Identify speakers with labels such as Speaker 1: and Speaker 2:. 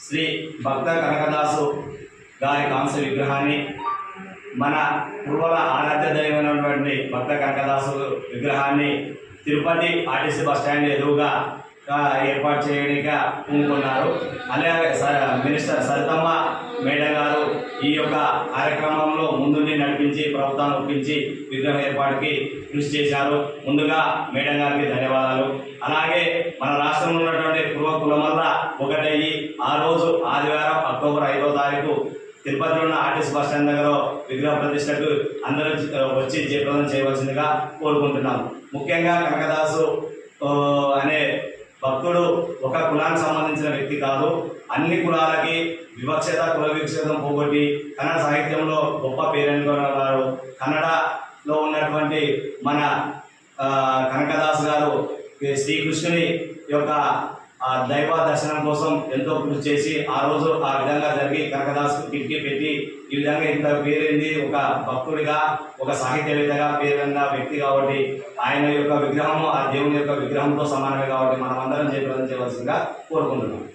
Speaker 1: శ్రీ భక్త కనకదాసు గారి కాంస్య విగ్రహాన్ని మన పూర్వల ఆరాధ్య దైవమైనటువంటి భక్త కనకదాసు విగ్రహాన్ని తిరుపతి ఆర్టీసీ బస్ స్టాండ్ ఎదురుగా ఏర్పాటు చేయడానికి పూనుకున్నారు. అలాగే మినిస్టర్ సరితమ్మ మేడం గారు ఈ యొక్క కార్యక్రమంలో ముందుండి నడిపించి ప్రభుత్వాన్ని ఒప్పించి విగ్రహం ఏర్పాటుకి కృషి చేశారు. ముందుగా మేడం గారికి ధన్యవాదాలు. అలాగే మన రాష్ట్రంలో ఉన్నటువంటి పూర్వ కులమల్ల ఒకటయ్యి ఆ రోజు ఆదివారం అక్టోబర్ 5వ తారీఖు తిరుపతిలో ఉన్న ఆర్టీసీ బస్ స్టాండ్ దగ్గర విగ్రహ ప్రతిష్టకు అందరూ వచ్చి జయప్రదం చేయవలసిందిగా కోరుకుంటున్నాం. ముఖ్యంగా కనకదాసు అనే భక్తుడు ఒక కులానికి సంబంధించిన వ్యక్తి కాదు, అన్ని కులాలకి వివక్షత కుల వివక్షతం పోగొట్టి కన్నడ సాహిత్యంలో గొప్ప పేరెన్నుకున్నారు. కన్నడలో ఉన్నటువంటి మన కనకదాసు గారు శ్రీకృష్ణుని యొక్క దైవ దర్శనం కోసం ఎంతో కృషి చేసి ఆ రోజు ఆ విధంగా జరిగి కనకదాసు కిటికీ పెట్టి ఈ విధంగా ఇంత పేరైంది. ఒక భక్తుడిగా ఒక సాహిత్యవేత్తగా పేరున్న వ్యక్తి కాబట్టి ఆయన యొక్క విగ్రహము ఆ దేవుని యొక్క విగ్రహంతో సమానమే కాబట్టి మనం అందరం జయప్రదం చేయవలసిందిగా కోరుకుంటున్నాం.